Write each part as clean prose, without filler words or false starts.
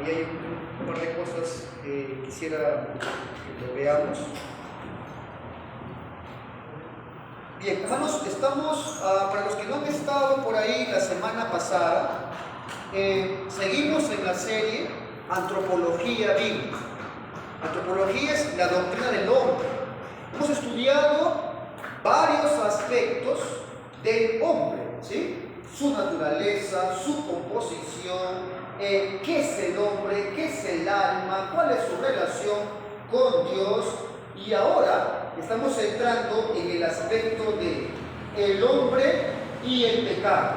Ahí hay un par de cosas que quisiera que lo veamos. Bien, hermanos, estamos, para los que no han estado por ahí la semana pasada, seguimos en la serie Antropología Bíblica. Antropología es la doctrina del hombre. Hemos estudiado varios aspectos del hombre, ¿sí? Su naturaleza, su composición, qué es el hombre, qué es el alma, cuál es su relación con Dios. Y ahora estamos entrando en el aspecto de el hombre y el pecado.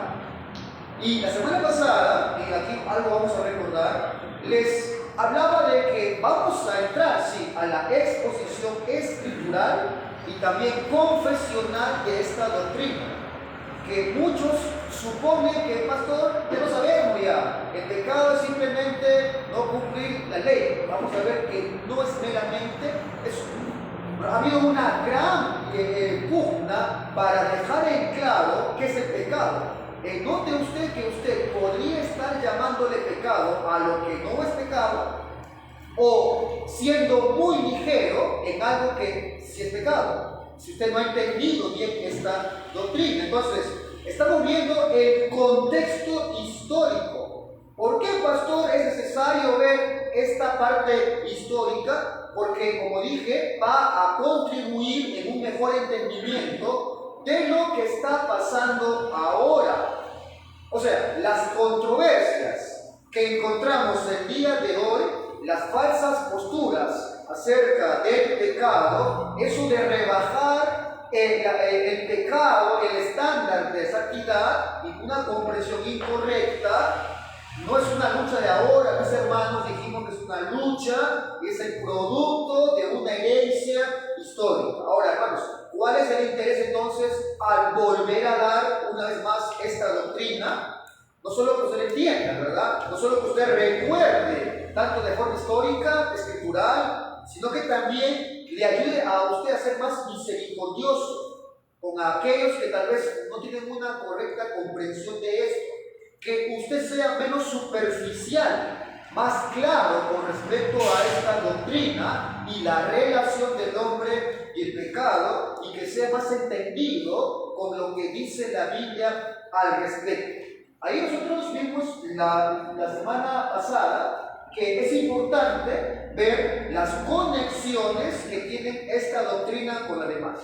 Y la semana pasada, y aquí algo vamos a recordar, les hablaba de que vamos a entrar, sí, a la exposición escritural y también confesional de esta doctrina, que muchos suponen que, pastor, ya lo sabemos ya, el pecado es simplemente no cumplir la ley. Vamos a ver que no es meramente eso. Ha habido una gran pugna para dejar en claro qué es el pecado. Note usted que usted podría estar llamándole pecado a lo que no es pecado, o siendo muy ligero en algo que sí es pecado, si usted no ha entendido bien esta doctrina. Entonces, estamos viendo el contexto histórico. ¿Por qué, pastor, es necesario ver esta parte histórica? Porque, como dije, va a contribuir en un mejor entendimiento de lo que está pasando ahora. O sea, las controversias que encontramos el día de hoy, las falsas posturas acerca del pecado, eso de rebajar el pecado, el estándar de santidad, y una comprensión incorrecta. No es una lucha de ahora, mis hermanos, dijimos que es una lucha y es el producto de una herencia histórica. Ahora, hermanos, ¿cuál es el interés entonces al volver a dar una vez más esta doctrina? No solo que usted entienda, ¿verdad? No solo que usted recuerde, tanto de forma histórica, escritural, sino que también le ayude a usted a ser más misericordioso con aquellos que tal vez no tienen una correcta comprensión de esto. Que usted sea menos superficial, más claro con respecto a esta doctrina y la relación del hombre y el pecado, y que sea más entendido con lo que dice la Biblia al respecto. Ahí nosotros vimos la semana pasada que es importante ver las conexiones que tiene esta doctrina con la demás.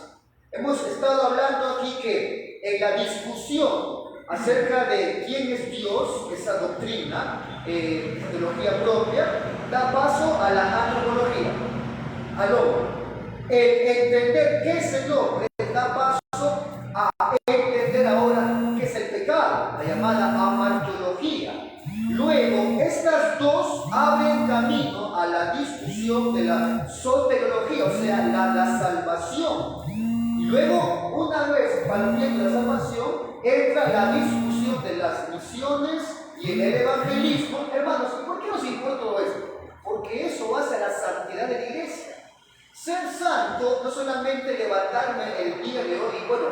Hemos estado hablando aquí que en la discusión acerca de quién es Dios, esa doctrina, teología propia, da paso a la antropología, al hombre. El entender qué es el hombre da paso a entender ahora qué es el pecado, la llamada amartiología. Luego, estas dos abren camino a la discusión de la soteriología, o sea, la salvación. Y luego, una vez partiendo de la salvación, entra la discusión de las misiones y en el evangelismo. Hermanos, ¿por qué nos importa todo esto? Porque eso hace a la santidad de la iglesia. Ser santo no solamente levantarme el día de hoy y bueno,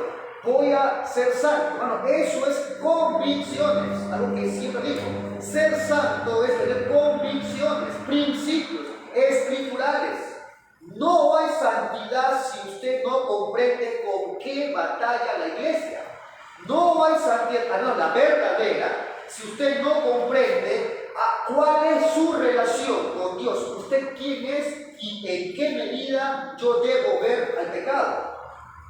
voy a ser santo. Hermano, eso es convicciones, algo que siempre digo. Ser santo es tener convicciones, principios escriturales. No hay santidad si usted no comprende con qué batalla la iglesia. No hay santidad, la verdadera, si usted no comprende cuál es su relación con Dios, usted quién es y en qué medida yo debo ver al pecado.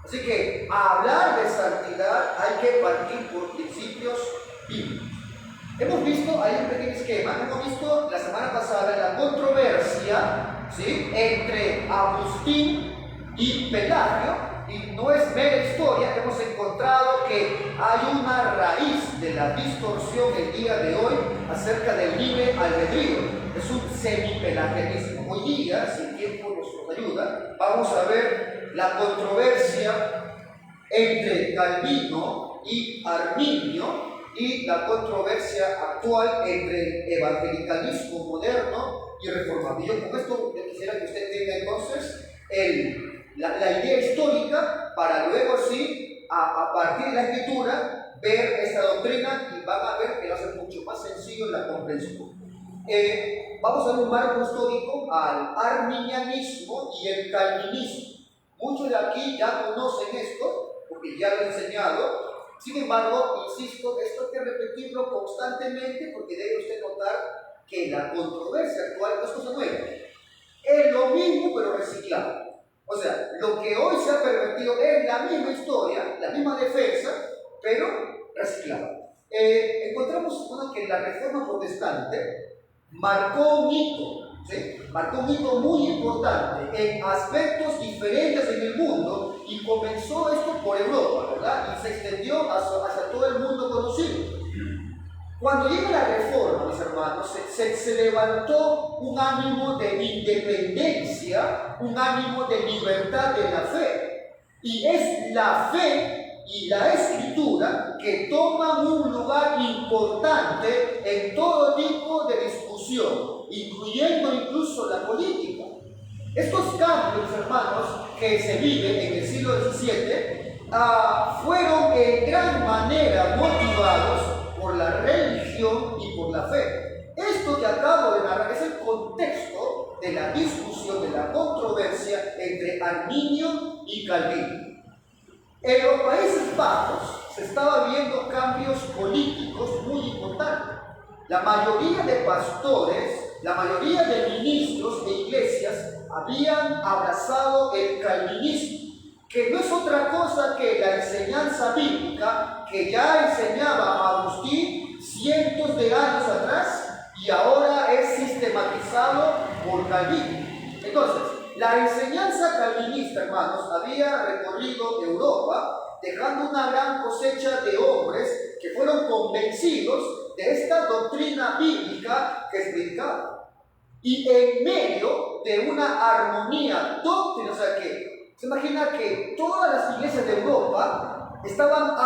Así que hablar de santidad hay que partir por principios bíblicos. Hemos visto, hay un pequeño esquema, hemos visto la semana pasada la controversia, ¿sí?, entre Agustín y Pelagio. Y no es mera historia, hemos encontrado que hay una raíz de la distorsión el día de hoy acerca del libre albedrío. Es un semipelagianismo. Hoy día, si el tiempo nos ayuda, vamos a ver la controversia entre Calvino y Arminio y la controversia actual entre el evangelicalismo moderno y reformado. Y yo con esto quisiera que usted tenga entonces la idea histórica para luego así, a partir de la escritura, ver esta doctrina y van a ver que va a ser mucho más sencillo en la comprensión. vamos a dar un marco histórico al arminianismo y el calvinismo. Muchos de aquí ya conocen esto, porque ya lo he enseñado. Sin embargo, insisto, esto hay que repetirlo constantemente porque debe usted notar que la controversia actual no es cosa nueva. Es lo mismo, pero reciclado. O sea, lo que hoy se ha pervertido es la misma historia, la misma defensa, pero reciclado. Encontramos que la Reforma Protestante marcó un hito, ¿sí? Marcó un hito muy importante en aspectos diferentes en el mundo y comenzó esto por Europa, ¿verdad? Y se extendió hacia todo el mundo conocido. Cuando llega la Reforma, mis hermanos, se levantó un ánimo de independencia, un ánimo de libertad de la fe. Y es la fe y la escritura que toman un lugar importante en todo tipo de discusión, incluyendo incluso la política. Estos cambios, hermanos, que se viven en el siglo XVII, fueron en gran manera motivados por la religión y por la fe. Esto que acabo de narrar es el contexto de la discusión, de la controversia entre Arminio y Calvino. En los Países Bajos se estaban viendo cambios políticos muy importantes. La mayoría de pastores, la mayoría de ministros de iglesias habían abrazado el calvinismo, que no es otra cosa que la enseñanza bíblica que ya enseñaba Agustín cientos de años atrás y ahora es sistematizado por Calvino. Entonces, la enseñanza calvinista, hermanos, había recorrido Europa, dejando una gran cosecha de hombres que fueron convencidos de esta doctrina bíblica que es predicada. Y en medio de una armonía doctrina, o sea que se imagina que todas las iglesias de Europa estaban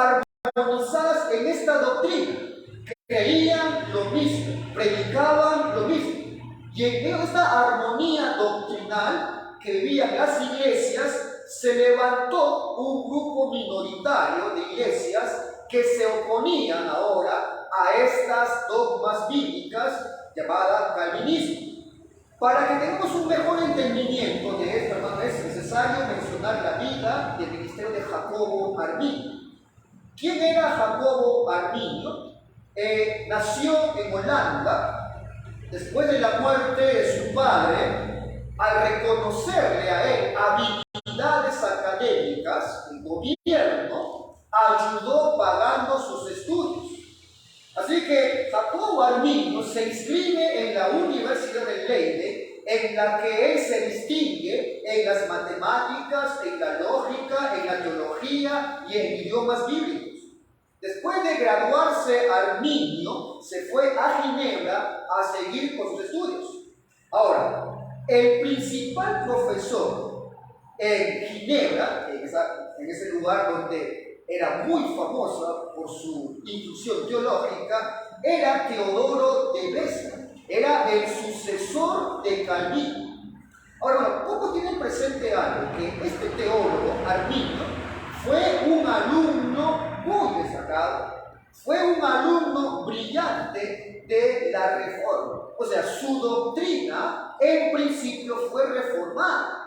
armonizadas en esta doctrina, que creían lo mismo, predicaban lo mismo. Y en medio de esta armonía doctrinal que vivían las iglesias, se levantó un grupo minoritario de iglesias que se oponían ahora a estas dogmas bíblicas llamadas calvinismo. Para que tengamos un mejor entendimiento de esto, hermano, es necesario mencionar la vida y el ministerio de Jacobo Arminio. ¿Quién era Jacobo Arminio? Nació en Holanda. Después de la muerte de su padre, al reconocerle a él habilidades académicas, el gobierno ayudó pagando sus estudios. Así que Jacobo Arminio se inscribe en la Universidad de Leiden, en la que él se distingue en las matemáticas, en la lógica, en la teología y en idiomas bíblicos. Después de graduarse, Arminio se fue a Ginebra a seguir con sus estudios. Ahora, el principal profesor en Ginebra, en ese lugar donde era muy famosa por su instrucción teológica, era Teodoro de Beza, era el sucesor de Calvino. Ahora, bueno, pocos tienen presente algo, que este teólogo, Arminio, fue un alumno muy destacado, fue un alumno brillante de la Reforma. O sea, su doctrina en principio fue reformada.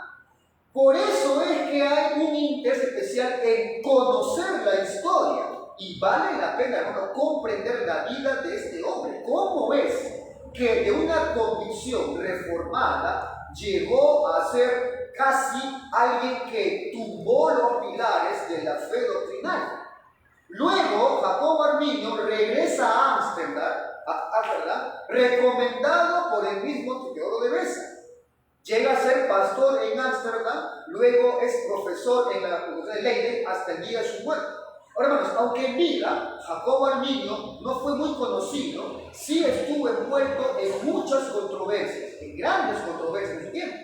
Por eso es que hay un interés especial en conocer la historia y vale la pena, hermano, comprender la vida de este hombre. ¿Cómo es que de una convicción reformada llegó a ser casi alguien que tumbó los pilares de la fe doctrinal? Luego, Jacobo Arminio regresa a Ámsterdam, recomendado por el mismo Teodoro de Beza. Llega a ser pastor en Ámsterdam, luego es profesor en la Universidad de Leiden hasta el día de su muerte. Ahora, hermanos, aunque en vida Jacobo Arminio no fue muy conocido, sí estuvo envuelto en muchas controversias, en grandes controversias en su tiempo.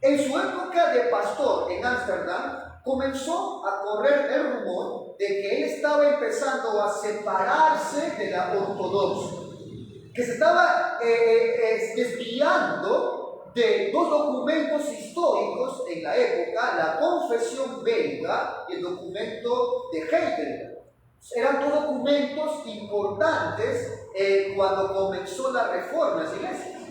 En su época de pastor en Ámsterdam, comenzó a correr el rumor de que él estaba empezando a separarse de la ortodoxia, que se estaba desviando de dos documentos históricos en la época, la Confesión Belga y el documento de Heidelberg. Eran dos documentos importantes cuando comenzó la reforma de las iglesias.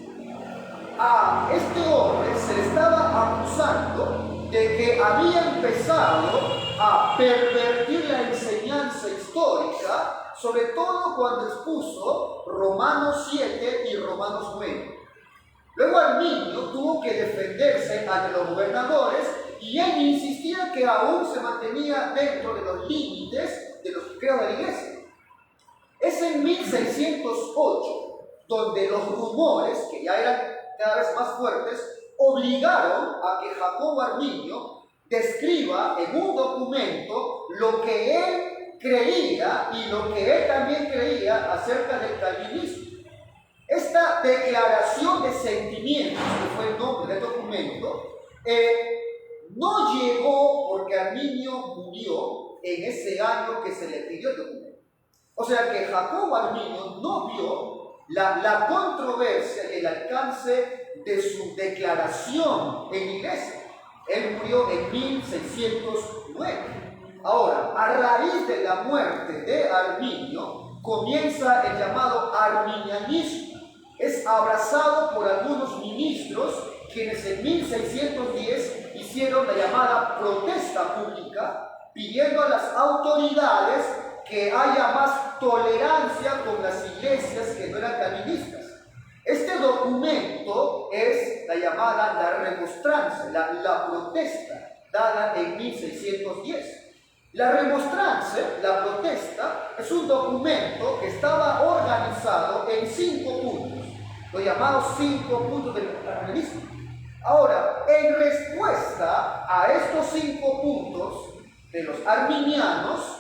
a este hombre se le estaba acusando de que había empezado a pervertir la enseñanza histórica, sobre todo cuando expuso Romanos 7 y Romanos 9. Luego Arminio tuvo que defenderse ante los gobernadores y él insistía que aún se mantenía dentro de los límites de los credos de la iglesia. Es en 1608 donde los rumores, que ya eran cada vez más fuertes, obligaron a que Jacobo Arminio describa en un documento lo que él creía y lo que él también creía acerca del calvinismo. Esta declaración de sentimientos, que fue el nombre del documento, no llegó porque Arminio murió en ese año que se le pidió el documento. O sea que Jacobo Arminio no vio la controversia y el alcance de su declaración en la iglesia. Él murió en 1609. Ahora, a raíz de la muerte de Arminio, comienza el llamado arminianismo. Es abrazado por algunos ministros quienes en 1610 hicieron la llamada protesta pública, pidiendo a las autoridades que haya más tolerancia con las iglesias que no eran calvinistas. Este documento es la llamada la remonstrancia, la protesta, dada en 1610. La remonstrancia, la protesta, es un documento que estaba organizado en 5 puntos, los llamados 5 puntos del arminianismo. Ahora, en respuesta a estos 5 puntos de los arminianos,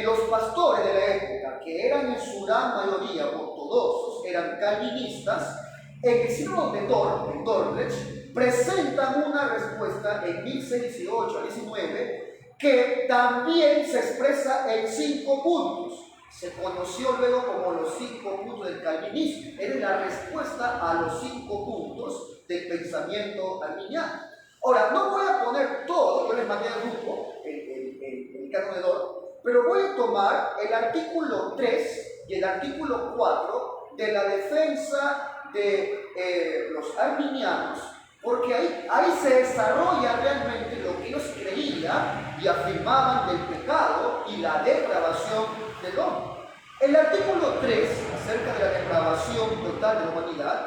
los pastores de la época, que eran en su gran mayoría ortodoxos, eran calvinistas, en el sínodo de Dort, en Dordrecht, presentan una respuesta en 1618 a 19 que también se expresa en 5 puntos. Se conoció luego como los 5 puntos del calvinismo. Era la respuesta a los 5 puntos del pensamiento arminiano. Ahora, no voy a poner todo, yo les mandé al grupo el canon de Dort, pero voy a tomar el artículo 3 y el artículo 4 de la defensa de los arminianos, porque ahí se desarrolla realmente lo que ellos creían y afirmaban del pecado y la depravación del hombre. El artículo 3, acerca de la depravación total de la humanidad,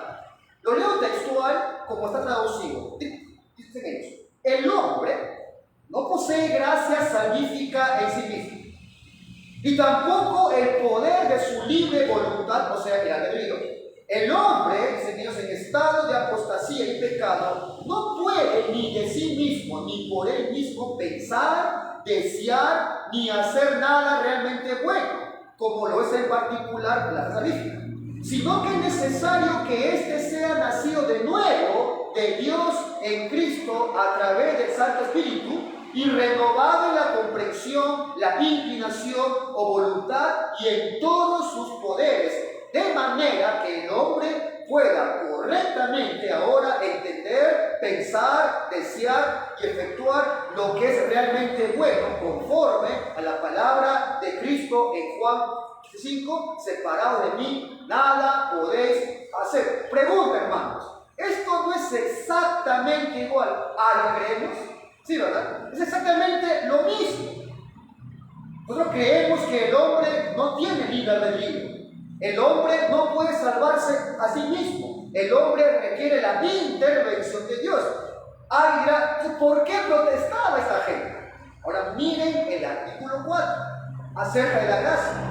lo leo textual como está traducido. Dicen ellos: el hombre no posee gracia salvífica en sí mismo, y tampoco el poder de su libre voluntad, o sea, el albedrío. El hombre, dicen ellos, en estado de apostasía y pecado, no puede ni de sí mismo, ni por él mismo pensar, desear, ni hacer nada realmente bueno, como lo es en particular la salvífica, sino que es necesario que éste sea nacido de nuevo de Dios en Cristo a través del Santo Espíritu, y renovado en la comprensión, la inclinación o voluntad y en todos sus poderes, de manera que el hombre pueda correctamente ahora entender, pensar, desear y efectuar lo que es realmente bueno, conforme a la palabra de Cristo en Juan 5, separado de mí, nada podéis hacer. Pregunta, hermanos, ¿esto no es exactamente igual a lo que creemos? Sí, ¿verdad? Es exactamente lo mismo. Nosotros creemos que el hombre no tiene libre albedrío. El hombre no puede salvarse a sí mismo. El hombre requiere la intervención de Dios. Ay, dirá, ¿por qué protestaba esta gente? Ahora miren el artículo 4 acerca de la gracia.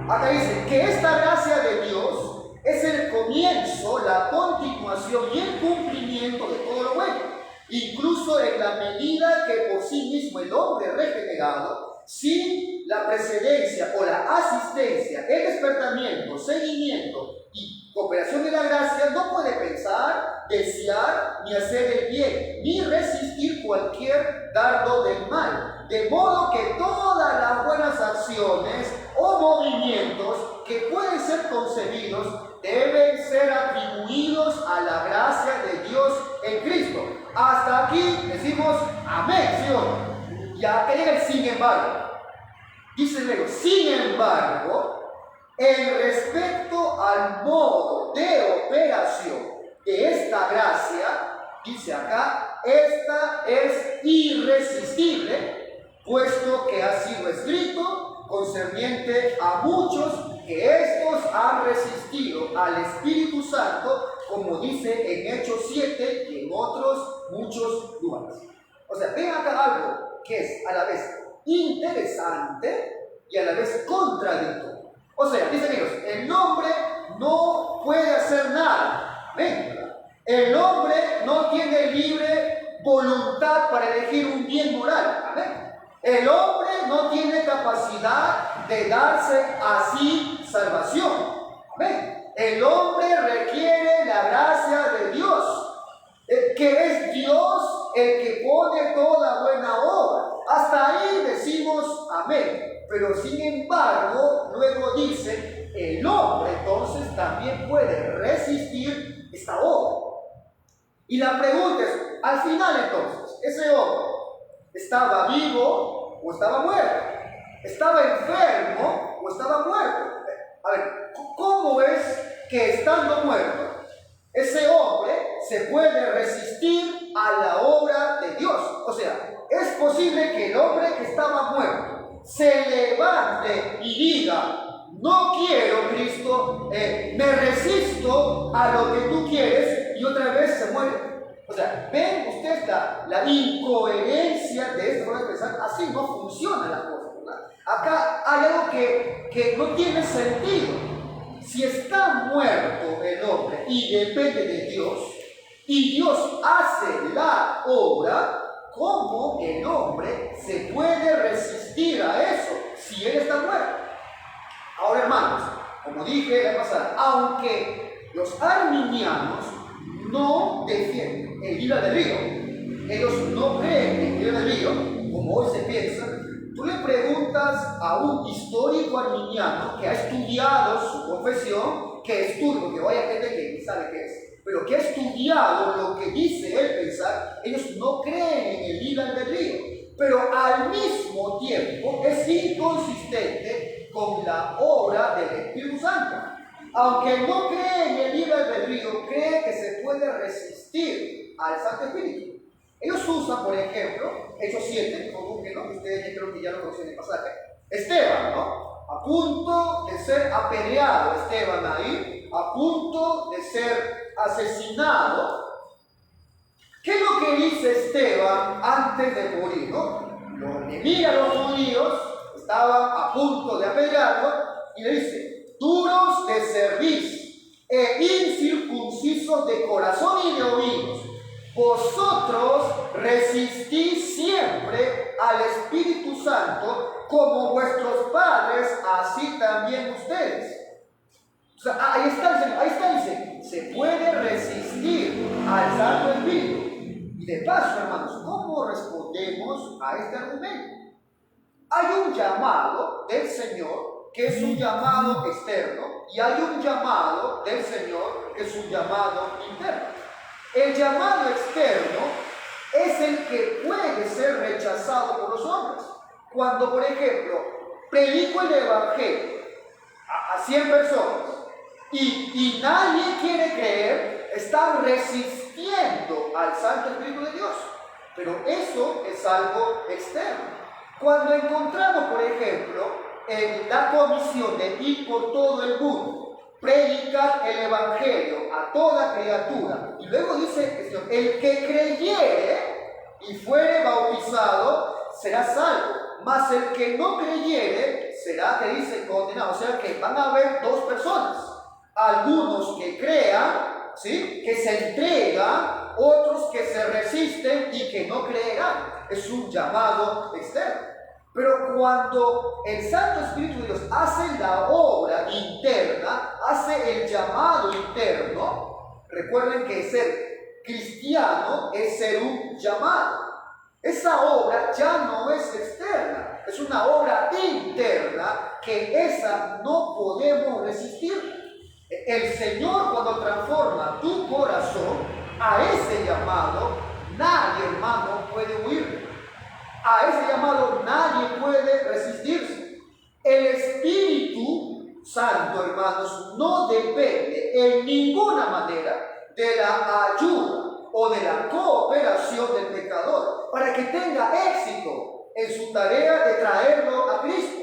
Acá dice que esta gracia de Dios es el comienzo, la continuación y el cumplimiento de todo lo bueno, incluso en la medida que por sí mismo el hombre regenerado, sin la precedencia o la asistencia, el despertamiento, seguimiento y cooperación de la gracia, no puede pensar, desear, ni hacer el bien, ni resistir cualquier dardo del mal. De modo que todas las buenas acciones o movimientos que pueden ser concebidos deben ser atribuidos a la gracia de Dios en Cristo. Hasta aquí decimos amén, Señor. Ya que llega el sin embargo. Dice luego, sin embargo, en respecto al modo de operación de esta gracia, dice acá, esta es irresistible, puesto que ha sido escrito concerniente a muchos que estos han resistido al Espíritu Santo, como dice en Hechos 7 y en otros muchos lugares. O sea, ven acá algo que es a la vez interesante y a la vez contradictorio. O sea, dice amigos, el hombre no puede hacer nada. ¿Ven? El hombre no tiene libre voluntad para elegir un bien moral. ¿Amén? El hombre no tiene capacidad de darse a sí salvación. ¿Amén? El hombre requiere la gracia de Dios, que es Dios el que pone toda buena obra. Hasta ahí decimos amén. Pero sin embargo, luego dice, el hombre entonces también puede resistir esta obra. Y la pregunta es, al final entonces, ¿ese hombre estaba vivo o estaba muerto? ¿Estaba enfermo o estaba muerto? A ver, ¿cómo es que estando muerto, ese hombre se puede resistir a la obra de Dios? O sea, es posible que el hombre que estaba muerto se levante y diga, no quiero, Cristo, me resisto a lo que tú quieres, y otra vez se muere. O sea, ven ustedes la incoherencia de esta forma de pensar. Así no funciona la cosa, ¿verdad? Acá hay algo que no tiene sentido. Si está muerto el hombre y depende de Dios, y Dios hace la obra, ¿cómo el hombre se puede resistir a eso si él está muerto? Ahora, hermanos, como dije la pasada, aunque los arminianos no defienden el libre albedrío, ellos no creen en el libre albedrío, como hoy se piensa, tú le preguntas a un histórico arminiano que ha estudiado su confesión, que estudia, porque vaya gente que ni sabe qué es, pero que ha estudiado lo que dice él pensar, ellos no creen en el libre albedrío, pero al mismo tiempo es inconsistente con la obra del Espíritu Santo. Aunque no cree en el libre albedrío, cree que se puede resistir al Santo Espíritu. Ellos usan, por ejemplo, Hechos 7, como que no, ustedes creo que ya lo conocen en el pasaje, Esteban, ¿no? A punto de ser apedreado, Esteban ahí, a punto de ser asesinado. ¿Qué es lo que dice Esteban antes de morir, no? Lo mira a los judíos, estaba a punto de apedrearlo, y le dice, duros de cerviz e incircuncisos de corazón y de oídos, vosotros resistís siempre al Espíritu Santo, como vuestros padres, así también ustedes. O sea, ahí está, dice, se puede resistir al Santo Espíritu. Y de paso, hermanos, ¿cómo respondemos a este argumento? Hay un llamado del Señor que es un llamado externo, y hay un llamado del Señor que es un llamado interno. El llamado externo es el que puede ser rechazado por los hombres. Cuando, por ejemplo, predico el Evangelio a 100 personas y nadie quiere creer, están resistiendo al Santo Espíritu de Dios. Pero eso es algo externo. Cuando encontramos, por ejemplo, en la comisión de ir por todo el mundo, predicar el Evangelio a toda criatura, y luego dice, el que creyere y fuere bautizado será salvo, mas el que no creyere será, que dice, condenado. O sea que van a haber dos personas, algunos que crean, ¿sí?, que se entregan, otros que se resisten y que no creerán. Es un llamado externo. Pero cuando el Santo Espíritu de Dios hace la obra interna, hace el llamado interno, recuerden que ser cristiano es ser un llamado. Esa obra ya no es externa, es una obra interna que esa no podemos resistir. El Señor, cuando transforma tu corazón a ese llamado, nadie, hermano, puede huir. A ese llamado nadie puede resistirse. El Espíritu Santo, hermanos, no depende en ninguna manera de la ayuda o de la cooperación del pecador para que tenga éxito en su tarea de traerlo a Cristo.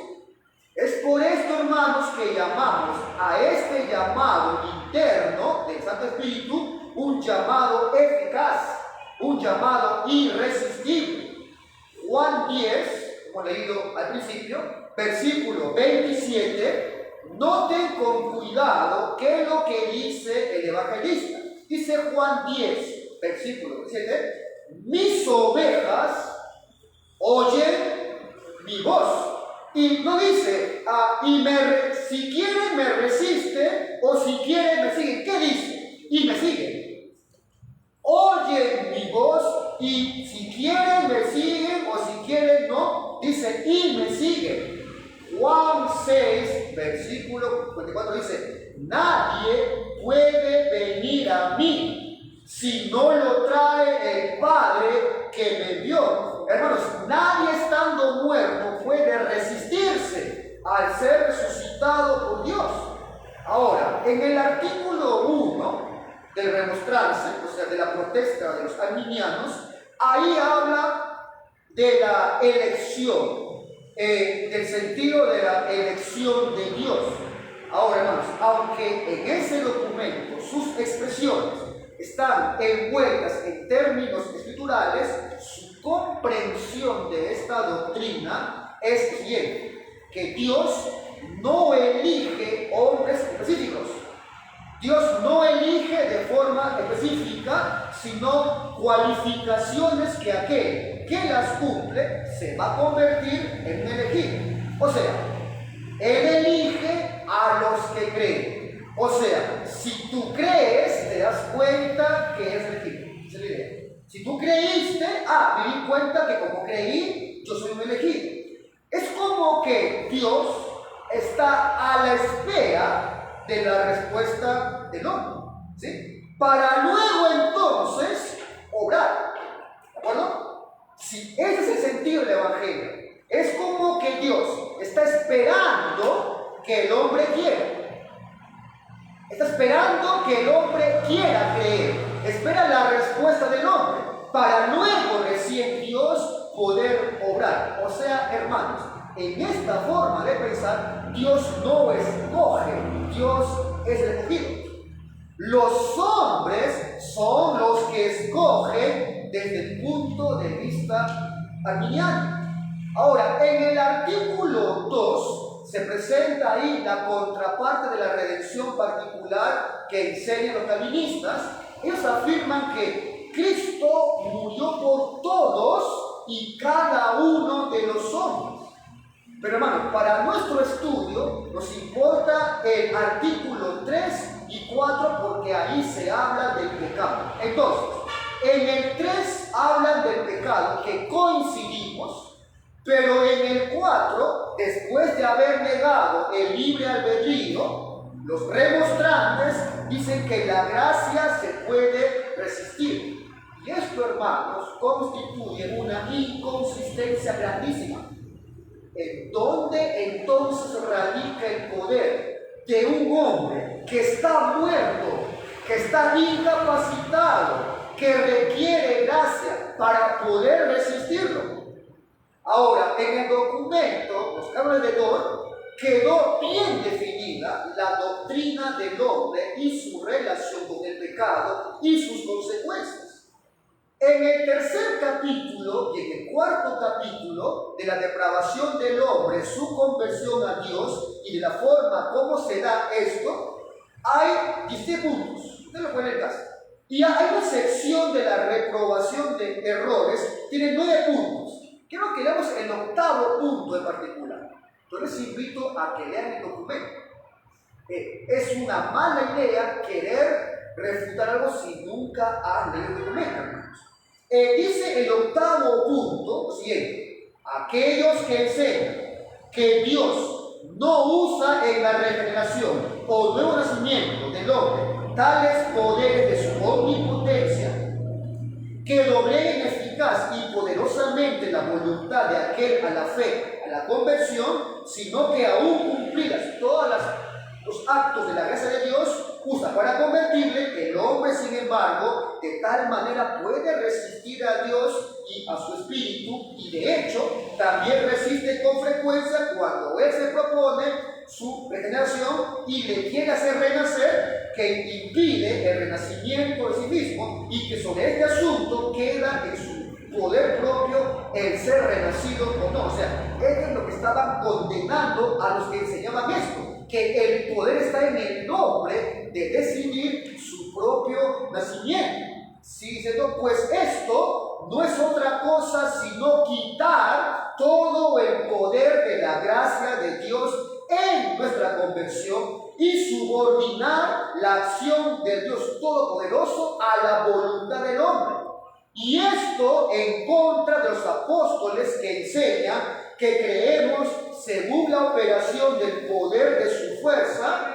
Es por esto, hermanos, que llamamos a este llamado interno del Santo Espíritu un llamado eficaz, un llamado irresistible. Juan 10, como he leído al principio, versículo 27, noten con cuidado qué es lo que dice el evangelista. Dice Juan 10, versículo 27, mis ovejas oyen mi voz. Y no dice, si quieren me resiste o si quieren me siguen. ¿Qué dice? Y me siguen. Oyen mi voz y si quieren me siguen o si quieren no. Dice, y me siguen. Juan 6, versículo 24 dice, nadie puede venir a mí si no lo trae el Padre que me dio. Hermanos, nadie estando muerto puede resistirse al ser resucitado por Dios. Ahora, en el artículo 1 del remostrarse, o sea, de la protesta de los arminianos, ahí habla de la elección, del sentido de la elección de Dios. Ahora, hermanos, aunque en ese documento sus expresiones están envueltas en términos escriturales, su comprensión de esta doctrina es siguiente: que Dios no elige hombres específicos. Dios no elige de forma específica, sino cualificaciones que aquel que las cumple se va a convertir en un elegido. O sea, Él elige a los que creen. O sea, si tú crees, te das cuenta que es elegido. Esa es la idea. Si tú creíste, me di cuenta que como creí, yo soy un elegido. Es como que Dios está a la espera de la respuesta del hombre, ¿sí? Para luego entonces obrar. ¿De acuerdo? Si ese es el sentido del Evangelio, es como que Dios está esperando que el hombre quiera. Está esperando que el hombre quiera creer. Espera la respuesta del hombre para luego recién Dios poder obrar. O sea, hermanos, en esta forma de pensar, Dios no escoge, Dios es escogido. Los hombres son los que escogen desde el punto de vista arminiano. Ahora, en el artículo 2 se presenta ahí la contraparte de la redención particular que enseñan los calvinistas. Ellos afirman que Cristo murió por todos y cada uno de los hombres. Pero hermanos, para nuestro estudio nos importa el artículo 3 y 4 porque ahí se habla del pecado. Entonces, en el 3 hablan del pecado, que coincidimos. Pero en el 4, después de haber negado el libre albedrío, los remonstrantes dicen que la gracia se puede resistir. Y esto, hermanos, constituye una inconsistencia grandísima. ¿En dónde entonces radica el poder de un hombre que está muerto, que está incapacitado, que requiere gracia para poder resistirlo? Ahora, en el documento, los alrededor, quedó bien definida la doctrina del hombre y su relación con el pecado y sus consecuencias. En el tercer capítulo y en el cuarto capítulo de la depravación del hombre, su conversión a Dios y de la forma como se da esto, hay 17 puntos. Usted lo puede leer. Y hay una sección de la reprobación de errores, tiene 9 puntos. Quiero que leamos el 8º punto en particular. Yo les invito a que lean el documento. Es una mala idea querer refutar algo si nunca han leído el documento, hermanos. Dice el 8º punto, lo siguiente: aquellos que enseñan que Dios no usa en la regeneración o nuevo nacimiento del hombre tales poderes de su omnipotencia que dobleguen eficaz y poderosamente la voluntad de aquel a la fe, a la conversión, sino que aún cumplidas todos los actos de la gracia de Dios, usa para convertible, el hombre, sin embargo, de tal manera puede resistir a Dios y a su espíritu, y de hecho también resiste con frecuencia cuando él se propone su regeneración y le quiere hacer renacer, que impide el renacimiento de sí mismo, y que sobre este asunto queda en su poder propio el ser renacido o no. O sea, esto es lo que estaban condenando a los que enseñaban esto, que el poder está en el hombre de decidir su propio nacimiento. Sí, diciendo, pues esto no es otra cosa sino quitar todo el poder de la gracia de Dios en nuestra conversión y subordinar la acción del Dios Todopoderoso a la voluntad del hombre. Y esto en contra de los apóstoles que enseñan que creemos según la operación del poder de su fuerza,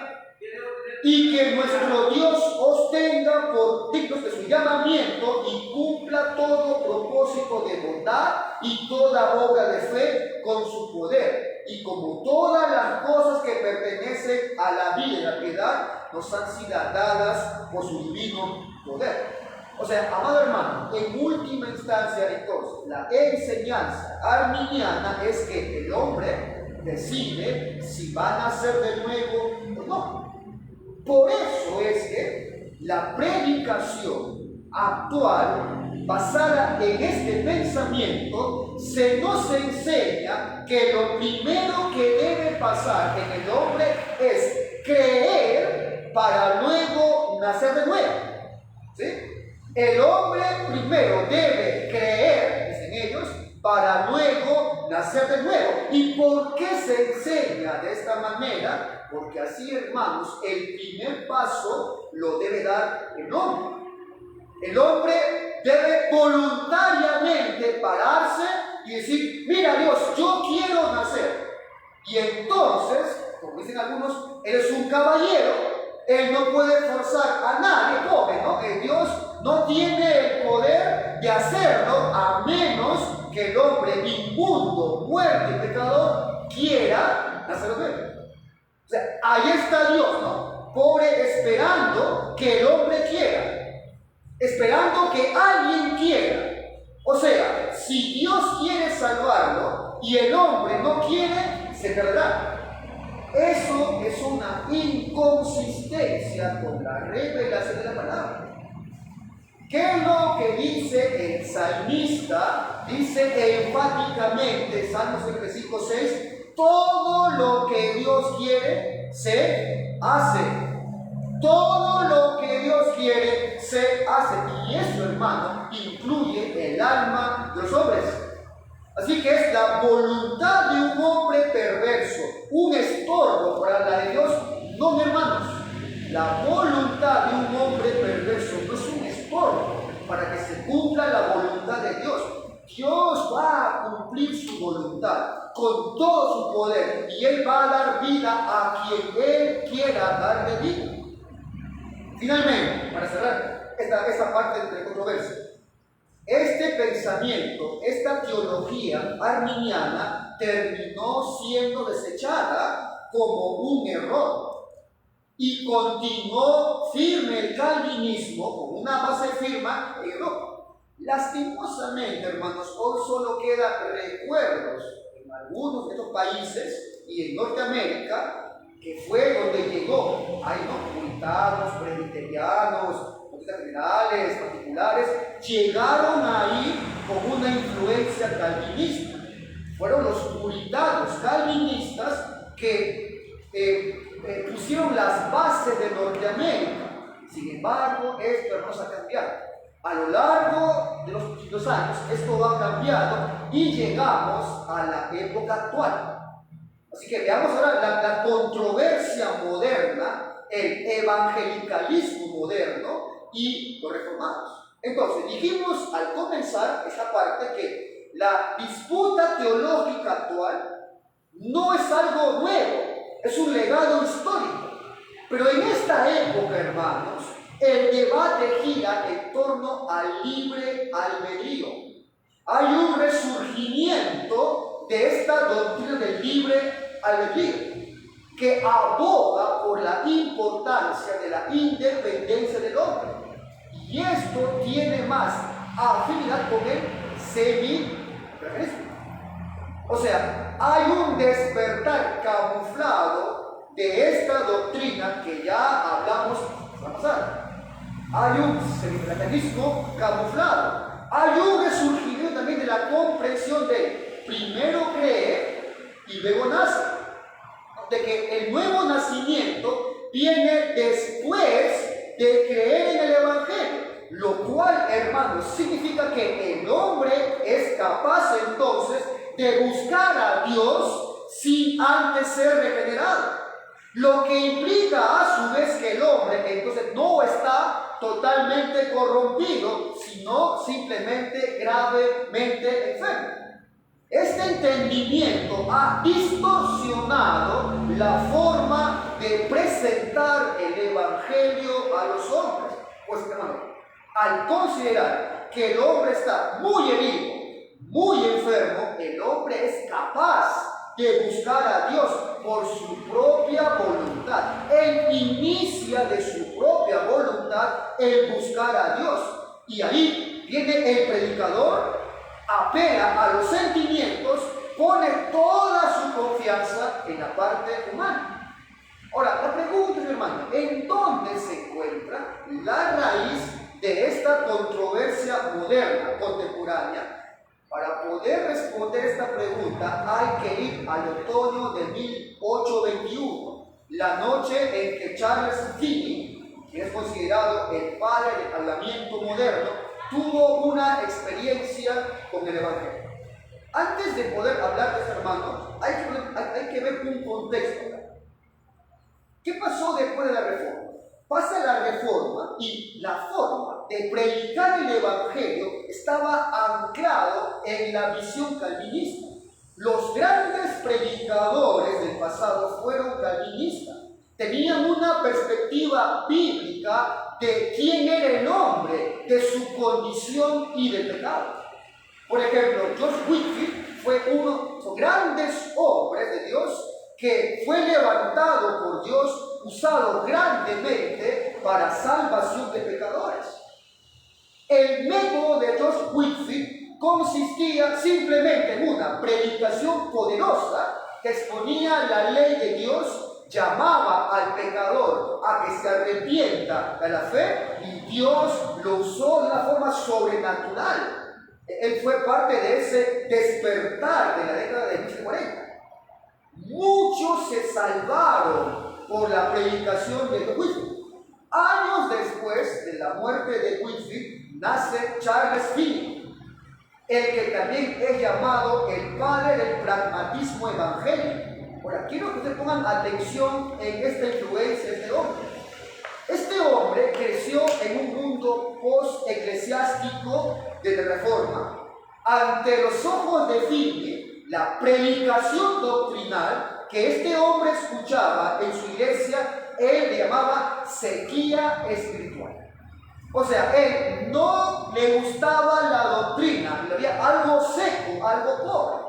y que nuestro Dios os tenga por dignos de su llamamiento y cumpla todo propósito de bondad y toda obra de fe con su poder. Y como todas las cosas que pertenecen a la vida y la piedad nos han sido dadas por su divino poder. O sea, amado hermano, en última instancia entonces, la enseñanza arminiana es que el hombre decide si va a nacer de nuevo o no. Por eso es que la predicación actual, basada en este pensamiento, nos enseña que lo primero que debe pasar en el hombre es creer para luego nacer de nuevo. ¿Sí? El hombre primero debe creer, dicen ellos, para luego nacer de nuevo. ¿Y por qué se enseña de esta manera? Porque así, hermanos, el primer paso lo debe dar el hombre. El hombre debe voluntariamente pararse y decir, mira Dios, yo quiero nacer. Y entonces, como dicen algunos, él es un caballero, él no puede forzar a nadie, pobre, ¿no? Dios no tiene el poder de hacerlo a menos que el hombre inmundo, muerto y pecador quiera nacer de nuevo. O sea, ahí está Dios, ¿no? Pobre, esperando que el hombre quiera, esperando que alguien quiera. O sea, si Dios quiere salvarlo y el hombre no quiere, se perderá. Eso es una inconsistencia con la revelación de la palabra. ¿Qué es lo que dice el salmista? Dice enfáticamente, Salmos 35:6, todo lo que Dios quiere se hace. Todo lo que Dios quiere se hace. Y eso, hermano, incluye el alma de los hombres. Así que es la voluntad de un hombre perverso, un estorbo para la de Dios. No, mi hermanos, la voluntad de un hombre perverso no es un estorbo para que se cumpla la voluntad de Dios. Dios va a cumplir su voluntad con todo su poder y Él va a dar vida a quien Él quiera darle vida. Finalmente, para cerrar esta parte de controversia, este pensamiento, esta teología arminiana terminó siendo desechada como un error y continuó firme el calvinismo con una base firme en Europa. Lastimosamente, hermanos, hoy solo quedan recuerdos en algunos de estos países y en Norteamérica, que fue donde llegó. Hay puritanos, presbiterianos, generales, particulares, llegaron ahí con una influencia calvinista. Fueron los puritanos calvinistas que pusieron las bases de Norteamérica. Sin embargo, esto no se ha cambiado. A lo largo de los años, esto ha cambiado y llegamos a la época actual. Así que veamos ahora la controversia moderna, el evangelicalismo moderno y los reformados. Entonces, dijimos al comenzar esta parte que la disputa teológica actual no es algo nuevo, es un legado histórico. Pero en esta época, hermanos, el debate gira en torno al libre albedrío. Hay un resurgimiento de esta doctrina del libre albedrío que aboga por la importancia de la independencia del hombre. Y esto tiene más afinidad con el semi-racionalismo. O sea, hay un despertar camuflado de esta doctrina que ya hablamos la pasada. Hay un semi-racionalismo camuflado. Hay un resurgimiento también de la comprensión de primero cree y luego nace. De que el nuevo nacimiento viene después de creer en el Evangelio, lo cual, hermanos, significa que el hombre es capaz entonces de buscar a Dios sin antes ser regenerado, lo que implica a su vez que el hombre entonces no está totalmente corrompido, sino simplemente gravemente enfermo. Este entendimiento ha distorsionado la forma de presentar el Evangelio a los hombres. Pues, hermano, al considerar que el hombre está muy herido, muy enfermo, el hombre es capaz de buscar a Dios por su propia voluntad. Él inicia de su propia voluntad el buscar a Dios. Y ahí viene el predicador, apela a los sentimientos, pone toda su confianza en la parte humana. Ahora, la pregunta es, hermano, ¿en dónde se encuentra la raíz de esta controversia moderna, contemporánea? Para poder responder esta pregunta hay que ir al otoño de 1821, la noche en que Charles Finney, quien es considerado el padre del parlamiento moderno, tuvo una experiencia con el Evangelio. Antes de poder hablar de esto, hermano, hay que ver un contexto. ¿Qué pasó después de la Reforma? Pasa la Reforma y la forma de predicar el Evangelio estaba anclado en la visión calvinista. Los grandes predicadores del pasado fueron calvinistas. Tenían una perspectiva bíblica de quién era el hombre, de su condición y del pecado. Por ejemplo, George Whitefield fue uno de los grandes hombres de Dios que fue levantado por Dios, usado grandemente para salvación de pecadores. El método de George Whitefield consistía simplemente en una predicación poderosa que exponía la ley de Dios, llamaba al pecador a que se arrepienta de la fe y Dios lo usó de una forma sobrenatural. Él fue parte de ese despertar de la década de 1940. Muchos se salvaron por la predicación de Whitefield. Años después de la muerte de Whitefield nace Charles Finney, el que también es llamado el padre del pragmatismo evangélico. Ahora, quiero que ustedes pongan atención en esta influencia de este hombre. Este hombre creció en un mundo post-eclesiástico de la Reforma. Ante los ojos de Finney, la predicación doctrinal que este hombre escuchaba en su iglesia, él le llamaba sequía espiritual. O sea, él no le gustaba la doctrina, le había algo seco, algo pobre.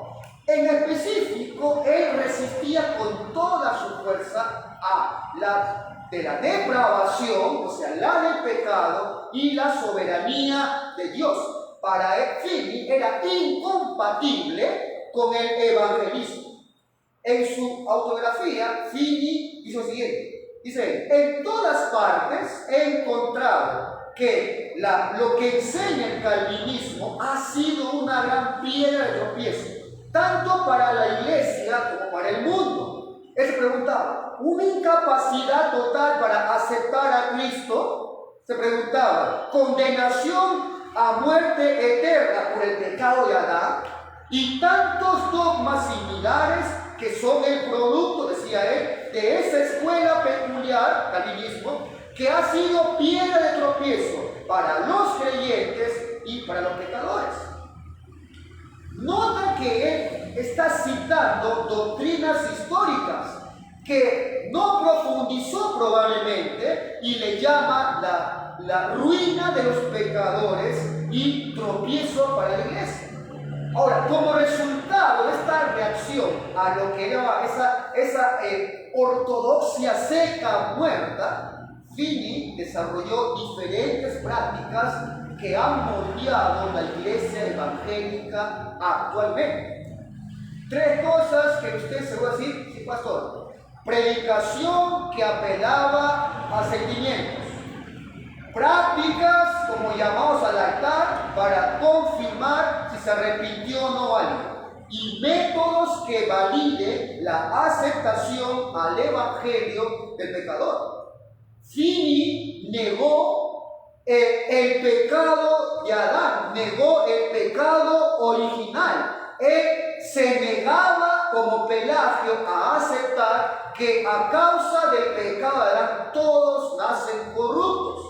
En específico, él resistía con toda su fuerza a la depravación, o sea, la del pecado y la soberanía de Dios. Para Finney era incompatible con el evangelismo. En su autobiografía, Finney hizo lo siguiente. Dice, en todas partes he encontrado que lo que enseña el calvinismo ha sido una gran piedra de tropiezo, tanto para la iglesia como para el mundo. Él se preguntaba, ¿una incapacidad total para aceptar a Cristo? Se preguntaba, ¿condenación a muerte eterna por el pecado de Adán? Y tantos dogmas similares que son el producto, decía él, de esa escuela peculiar, calvinismo, que ha sido piedra de tropiezo para los creyentes y para los pecadores. Nota que él está citando doctrinas históricas que no profundizó probablemente y le llama la ruina de los pecadores y tropiezo para la iglesia. Ahora, como resultado de esta reacción a lo que era esa ortodoxia seca muerta, Finney desarrolló diferentes prácticas que han moldeado la iglesia evangélica actualmente. Tres cosas que usted se va a decir, sí, pastor. Predicación que apelaba a sentimientos. Prácticas como llamados al altar para confirmar si se arrepintió o no algo. Y métodos que validen la aceptación al evangelio del pecador. Finney negó el pecado de Adán, negó el pecado original. Él se negaba como Pelagio a aceptar que a causa del pecado de Adán todos nacen corruptos.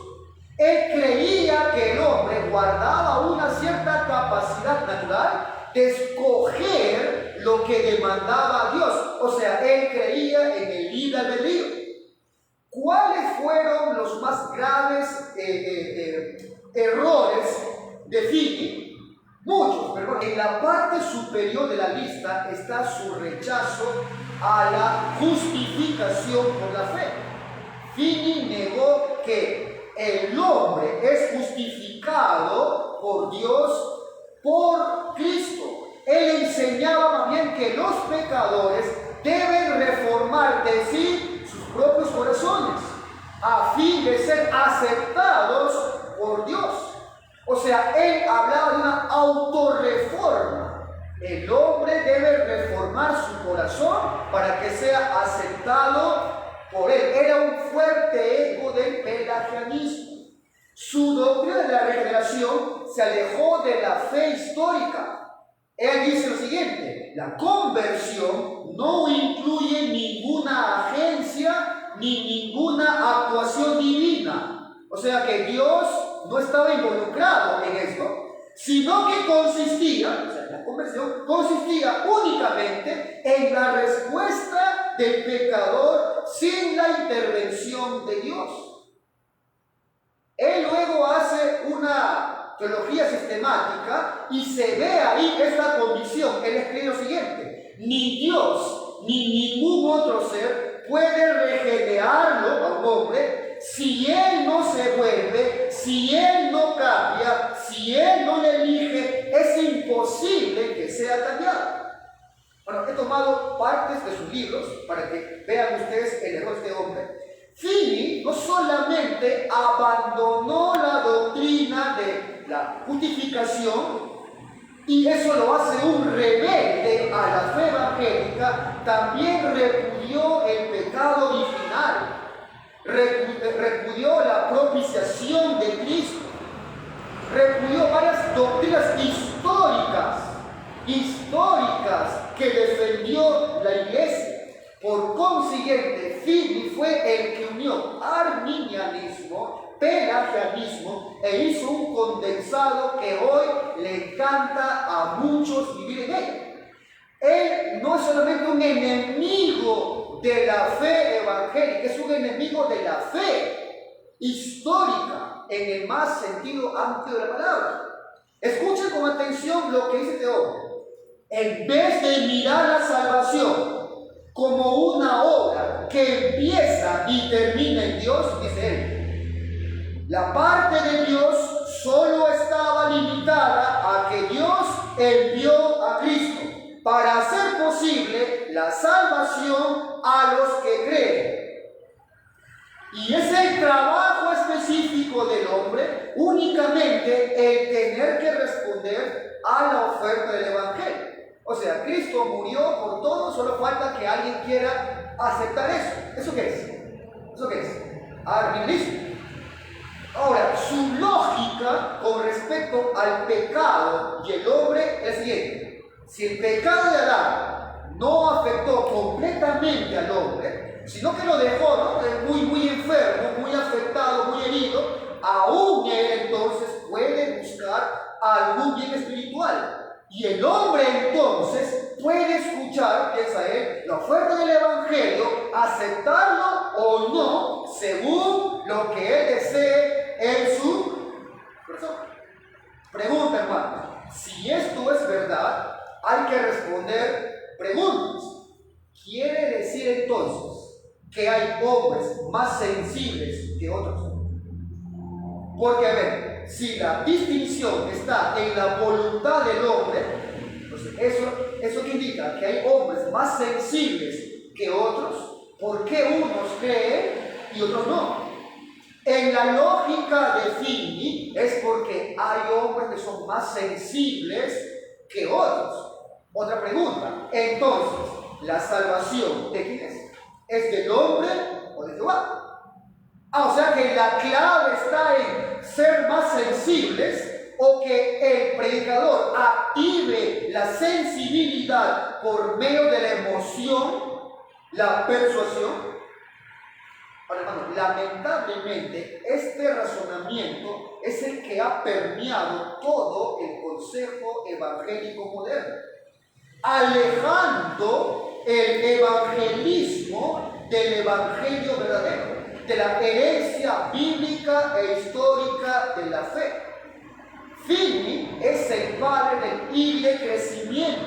Él creía que el hombre guardaba una cierta capacidad natural de escoger lo que demandaba Dios. O sea, él creía en el libre albedrío. ¿Cuáles fueron los más graves errores de Finney? Muchos, pero en la parte superior de la lista está su rechazo a la justificación por la fe. Finney negó que el hombre es justificado por Dios por Cristo. Él enseñaba más bien que los pecadores deben reformar de sí sus propios corazones a fin de ser aceptados por Dios. O sea, él hablaba de una autorreforma. El hombre debe reformar su corazón para que sea aceptado por él. Era un fuerte eco del pelagianismo. Su doctrina de la regeneración se alejó de la fe histórica. Él dice lo siguiente: la conversión no incluye ninguna agencia ni ninguna actuación divina. O sea que Dios no estaba involucrado en esto, sino que consistía, o sea, la conversión consistía únicamente en la respuesta del pecador sin la intervención de Dios. Él luego hace una teología sistemática y se ve ahí esta condición. Él escribe lo siguiente: ni Dios ni ningún otro ser puede regenerarlo a un hombre si él no se vuelve, si él no cambia, si él no le elige. Es imposible que sea cambiado. Bueno, he tomado partes de sus libros para que vean ustedes el error de este hombre. Finney no solamente abandonó la doctrina de la justificación, y eso lo hace un rebelde a la fe evangélica, también repudió el pecado original, repudió la propiciación de Cristo, repudió varias doctrinas históricas que defendió la iglesia. Por consiguiente, Finney fue el que unió arminianismo, pelagianismo e hizo un condensado que hoy le encanta a muchos vivir en él. Él no es solamente un enemigo de la fe evangélica, es un enemigo de la fe histórica en el más sentido amplio de la palabra. Escuchen con atención lo que dice este hombre. En vez de mirar la salvación como una obra que empieza y termina en Dios, dice él, la parte de Dios solo estaba limitada a que Dios envió a Cristo para hacer posible la salvación a los que creen. Y es el trabajo específico del hombre únicamente el tener que responder a la oferta del Evangelio. O sea, Cristo murió por todo, solo falta que alguien quiera aceptar eso. ¿Eso qué es? ¿Eso qué es? Arminianismo. Ahora, su lógica con respecto al pecado y el hombre es la siguiente: si el pecado de Adán no afectó completamente al hombre, sino que lo dejó, ¿no?, muy enfermo, muy afectado, muy herido, aún él entonces puede buscar algún bien espiritual. Y el hombre entonces puede escuchar, piensa él, la oferta del Evangelio, aceptarlo o no, según lo que él desee en su persona. Pregunta, hermano, si esto es verdad, hay que responder preguntas. ¿Quiere decir entonces que hay hombres más sensibles que otros? Porque, a ver, si la distinción está en la voluntad del hombre, entonces eso que indica que hay hombres más sensibles que otros. ¿Por qué unos creen y otros no? En la lógica de Finney es porque hay hombres que son más sensibles que otros. Otra pregunta, entonces, ¿la salvación de quién es? ¿Es del hombre o de Jehová? O sea que la clave está en ser más sensibles o que el predicador active la sensibilidad por medio de la emoción, la persuasión. Ahora, hermano, lamentablemente este razonamiento es el que ha permeado todo el consejo evangélico moderno, alejando el evangelismo del evangelio verdadero, de la herencia bíblica e histórica de la fe. Finney es el padre del idile crecimiento.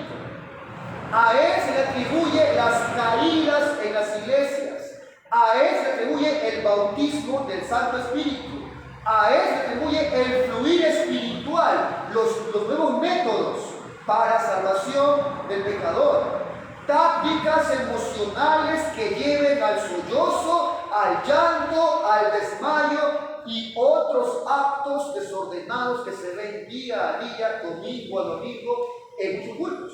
A él se le atribuye las caídas en las iglesias. A él se le atribuye el bautismo del Santo Espíritu. A él se le atribuye el fluir espiritual, los nuevos métodos para salvación del pecador. Tácticas emocionales que lleven al sollozo, al llanto, al desmayo y otros actos desordenados que se ven día a día, domingo a domingo, en muchos cultos.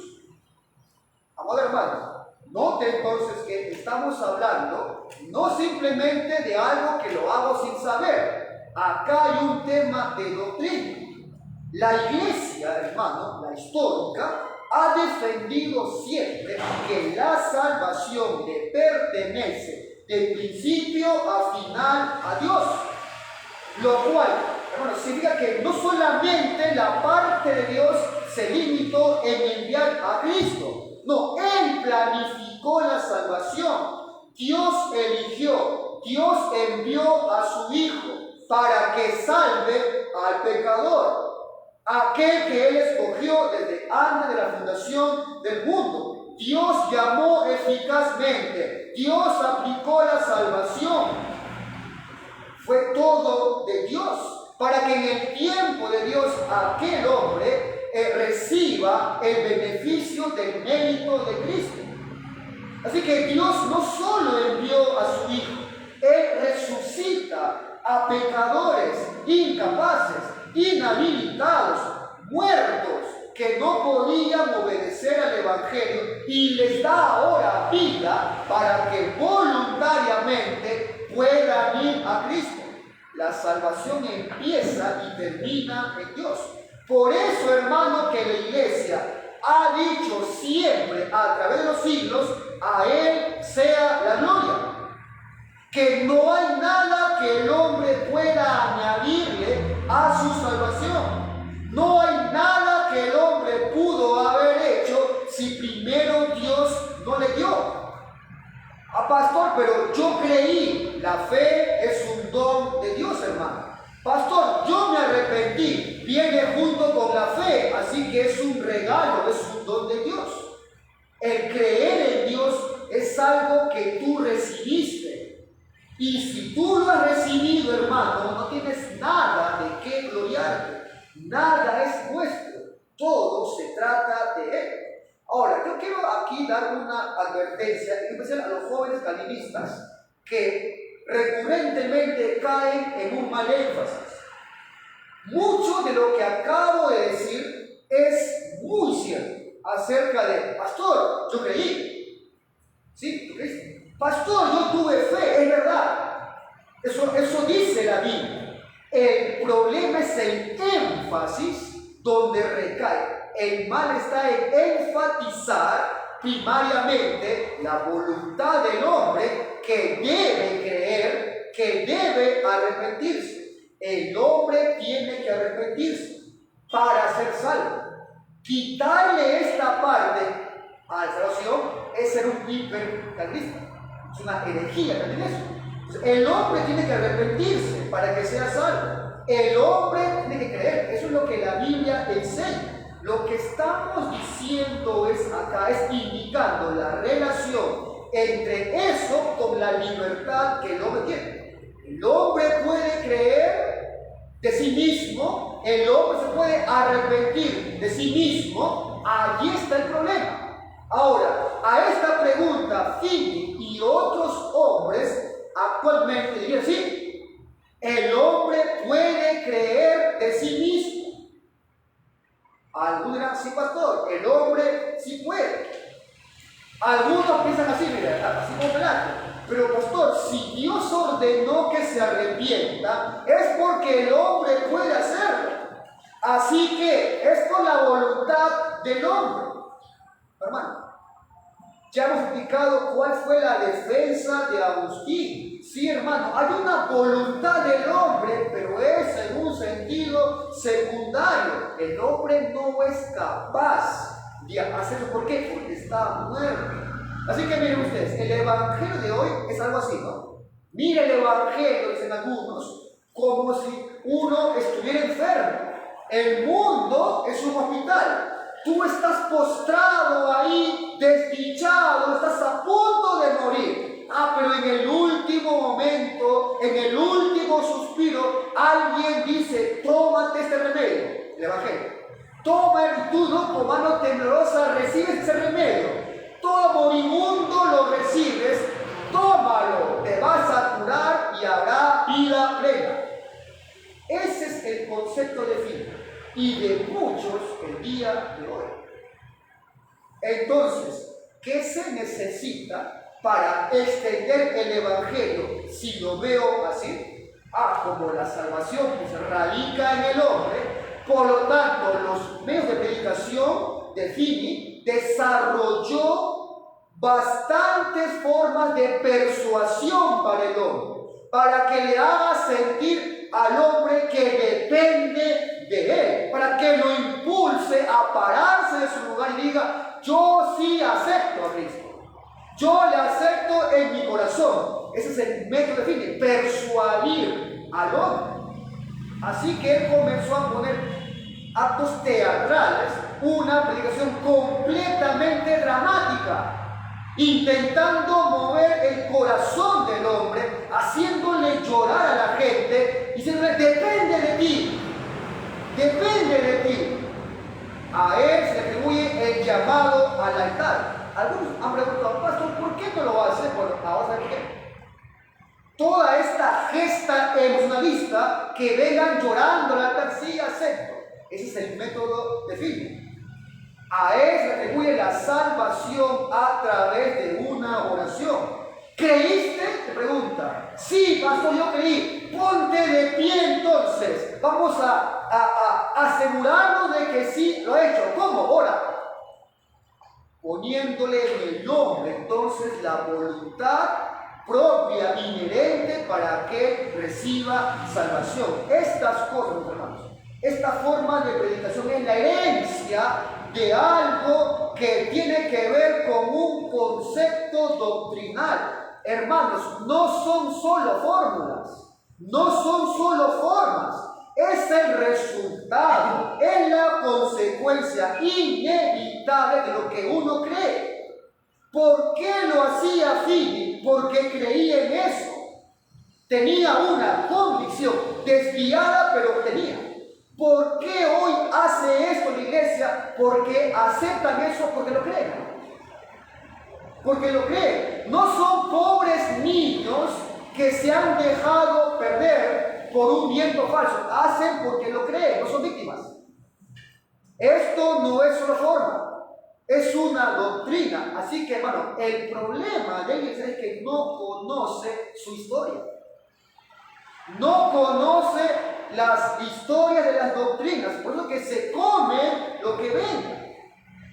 Amado hermano, note entonces que estamos hablando no simplemente de algo que lo hago sin saber. Acá hay un tema de doctrina. La iglesia, hermano, la histórica, ha defendido siempre que la salvación le pertenece de principio a final a Dios. Lo cual, hermano, significa que no solamente la parte de Dios se limitó en enviar a Cristo. No, Él planificó la salvación. Dios eligió, Dios envió a su Hijo para que salve al pecador, aquel que Él escogió desde antes de la fundación del mundo. Dios llamó eficazmente, Dios aplicó la salvación. Fue todo de Dios, para que en el tiempo de Dios aquel hombre reciba el beneficio del mérito de Cristo. Así que Dios no solo envió a su Hijo, Él resucita a pecadores incapaces, inhabilitados, muertos, que no podían obedecer al Evangelio, y les da ahora vida para que voluntariamente puedan ir a Cristo. La salvación empieza y termina en Dios. Por eso, hermano, que la iglesia ha dicho siempre a través de los siglos, a Él sea la gloria. Que no hay nada que el hombre pueda añadirle a su salvación. No hay nada que el hombre pudo haber hecho si primero Dios no le dio. Pastor, pero yo creí, la fe es un don de Dios, hermano. Pastor, yo me arrepentí, viene junto con la fe, así que es un regalo, es un don de Dios. El creer en Dios es algo que tú recibiste. Y si tú lo has recibido, hermano, no tienes nada de qué gloriarte. Nada es nuestro. Todo se trata de Él. Ahora, yo quiero aquí dar una advertencia, en especial a los jóvenes calvinistas que recurrentemente caen en un mal énfasis. Mucho de lo que acabo de decir es muy cierto acerca de, pastor, yo creí. ¿Sí? ¿Tú creíste? Pastor, yo tuve fe, es verdad. Eso dice la Biblia. El problema es el énfasis donde recae. El mal está en enfatizar primariamente la voluntad del hombre que debe creer, que debe arrepentirse. El hombre tiene que arrepentirse para ser salvo. Quitarle esta parte a la salvación es ser un hipercalvinista. Es una herejía también eso. El hombre tiene que arrepentirse para que sea salvo. El hombre tiene que creer. Eso es lo que la Biblia enseña. Lo que estamos diciendo es acá es indicando la relación entre eso con la libertad que el hombre tiene. El hombre puede creer de sí mismo, el hombre se puede arrepentir de sí mismo, allí está el problema. Ahora, a esta pregunta, Finney y otros hombres actualmente dirían, sí, el hombre puede creer de sí mismo. Algunos dirán, sí, pastor, el hombre sí puede. Algunos piensan así, mira, así como delante. Pero pastor, si Dios ordenó que se arrepienta, es porque el hombre puede hacerlo. Así que es por la voluntad del hombre. Hermano, ya hemos explicado cuál fue la defensa de Agustín. Sí, hermano, hay una voluntad del hombre, pero es en un sentido secundario. El hombre no es capaz de hacerlo. ¿Por qué? Porque está muerto. Así que miren ustedes, el evangelio de hoy es algo así, ¿no? Mire el evangelio, dicen algunos, como si uno estuviera enfermo. El mundo es un hospital. Tú estás postrado ahí, desdichado, estás a punto de morir. Pero en el último momento, en el último suspiro, alguien dice, tómate este remedio, el evangelio. Toma y tú, no, con mano temblorosa, recibes ese remedio. Todo moribundo lo recibes, tómalo, te vas a curar y habrá vida plena. Ese es el concepto de fin y de muchos el día de hoy. Entonces, ¿qué se necesita para extender el evangelio si lo veo así? Como la salvación pues radica en el hombre, por lo tanto, los medios de predicación de Finney desarrolló bastantes formas de persuasión para el hombre, para que le haga sentir al hombre que depende de él, para que lo impulse a pararse de su lugar y diga, yo sí acepto a Cristo, yo le acepto en mi corazón. Ese es el método de Finney, persuadir al hombre. Así que él comenzó a poner actos teatrales, una predicación completamente dramática, intentando mover el corazón del hombre, haciéndole llorar a la gente, diciéndole, depende de ti, depende de ti. A él se le atribuye el llamado al altar. Algunos han preguntado, pastor, ¿por qué no lo hace? Bueno, ahora ¿saben qué? Toda esta gesta emocionalista, que vengan llorando al altar, sí acepto. Ese es el método de Finney. A él se le atribuye la salvación a través de una oración. ¿Creíste? Te pregunta. Sí, pastor, yo creí. Ponte de pie entonces. Vamos a asegurarnos de que sí lo ha hecho. ¿Cómo? Ora. Poniéndole en el nombre entonces la voluntad propia, inherente para que reciba salvación. Estas cosas, mis hermanos, esta forma de predicación es la herencia de algo que tiene que ver con un concepto doctrinal. Hermanos, no son solo fórmulas, no son solo formas, es el resultado, es la consecuencia inevitable de lo que uno cree. ¿Por qué lo hacía Finney? Porque creía en eso. Tenía una convicción desviada, pero tenía. ¿Por qué hoy hace esto la iglesia? Porque aceptan eso, porque lo creen. Porque lo creen. No son pobres niños que se han dejado perder por un viento falso. Hacen porque lo creen, no son víctimas. Esto no es una forma. Es una doctrina. Así que, hermano, el problema de ellos es que no conoce su historia. No conoce las historias de las doctrinas. Por eso que se come lo que ven.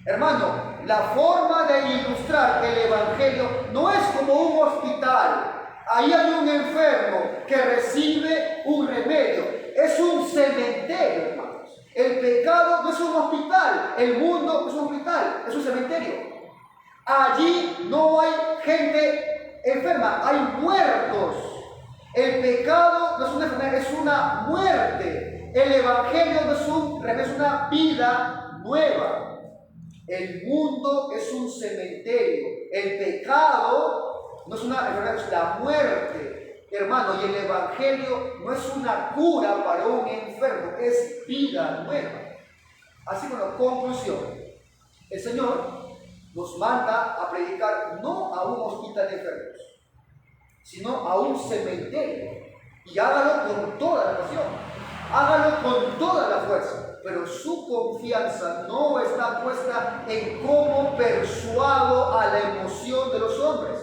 Hermano, la forma de ilustrar el evangelio no es como un hospital. Ahí hay un enfermo que recibe un remedio. Es un cementerio, hermano. El pecado no es un hospital, el mundo no es un hospital, es un cementerio. Allí no hay gente enferma, hay muertos. El pecado no es una enfermedad, es una muerte. El evangelio no es un remedio, es una vida nueva. El mundo es un cementerio. El pecado no es una enfermedad, es la muerte, hermano. Y el evangelio no es una cura para un enfermo, es vida nueva. Así que, bueno, conclusión. El Señor nos manda a predicar no a un hospital de enfermos, sino a un cementerio. Y hágalo con toda la pasión, hágalo con toda la fuerza, pero su confianza no está puesta en cómo persuado a la emoción de los hombres,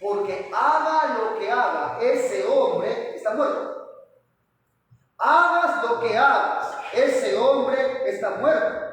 porque haga lo que haga, ese hombre está muerto. Hagas lo que hagas, ese hombre está muerto.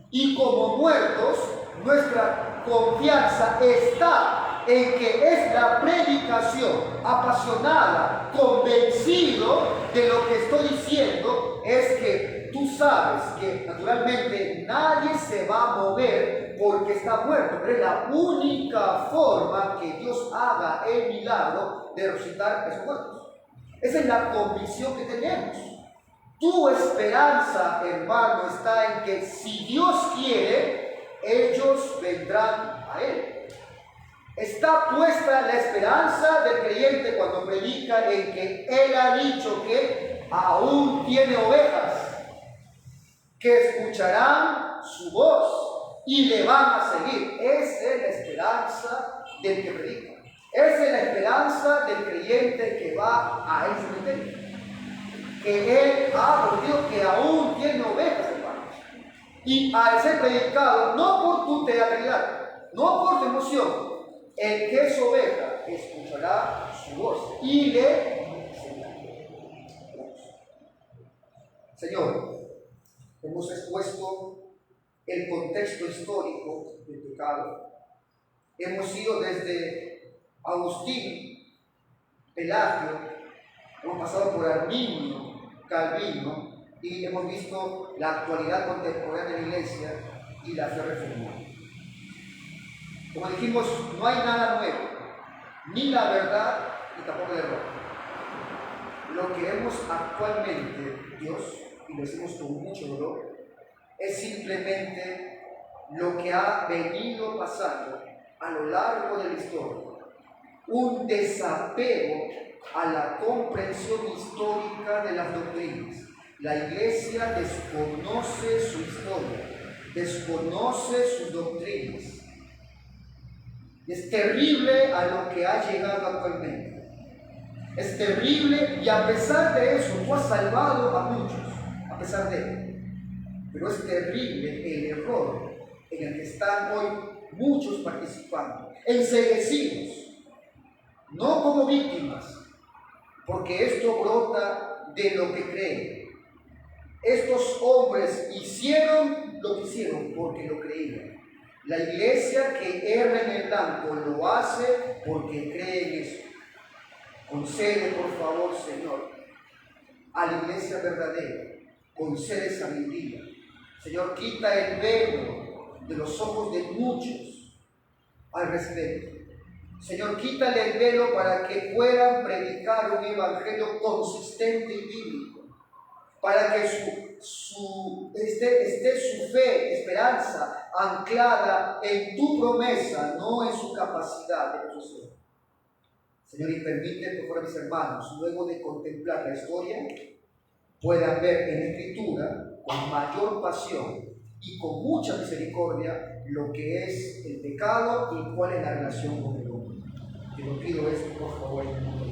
Y como muertos, nuestra confianza está en que es la predicación apasionada, convencido de lo que estoy diciendo, es que tú sabes que naturalmente nadie se va a mover porque está muerto, pero es la única forma que Dios haga el milagro de resucitar a esos muertos. Esa es la convicción que tenemos. Tu esperanza, hermano, está en que si Dios quiere, ellos vendrán a Él. Está puesta la esperanza del creyente cuando predica en que Él ha dicho que aún tiene ovejas que escucharán su voz y le van a seguir. Esa es la esperanza del que predica. Esa es la esperanza del creyente que va a ese cementerio. Que Él ha prometido que aún tiene ovejas, hermanos. Y al ser predicado, no por tu teatralidad, no por tu emoción, el que es oveja escuchará su voz y le seguirá. Señor, hemos expuesto el contexto histórico del pecado. Hemos ido desde Agustín, Pelagio, hemos pasado por Arminio, Calvino, y hemos visto la actualidad contemporánea de la Iglesia y la fe reformada. Como dijimos, no hay nada nuevo, ni la verdad, ni tampoco el error. Lo que vemos actualmente, Dios, y lo decimos con mucho dolor, es simplemente lo que ha venido pasando a lo largo de la historia. Un desapego a la comprensión histórica de las doctrinas. La Iglesia desconoce su historia, desconoce sus doctrinas. Es terrible a lo que ha llegado actualmente. Es terrible y a pesar de eso, tú has salvado a muchos, a pesar de ello. Pero es terrible el error en el que están hoy muchos participando, enceguecidos, no como víctimas, porque esto brota de lo que creen. Estos hombres hicieron lo que hicieron porque lo creían. La iglesia que erra en el blanco lo hace porque cree en eso. Concede, por favor, Señor, a la iglesia verdadera, concede sabiduría. Señor, quita el velo de los ojos de muchos al respecto. Señor, quítale el velo para que puedan predicar un evangelio consistente y bíblico, para que esté su fe, esperanza, anclada en tu promesa, no en su capacidad de resucitar. Señor, y permite, por favor, a mis hermanos, luego de contemplar la historia, puedan ver en la Escritura con mayor pasión y con mucha misericordia lo que es el pecado y cuál es la relación con el hombre. Te lo pido esto, por favor, en el nombre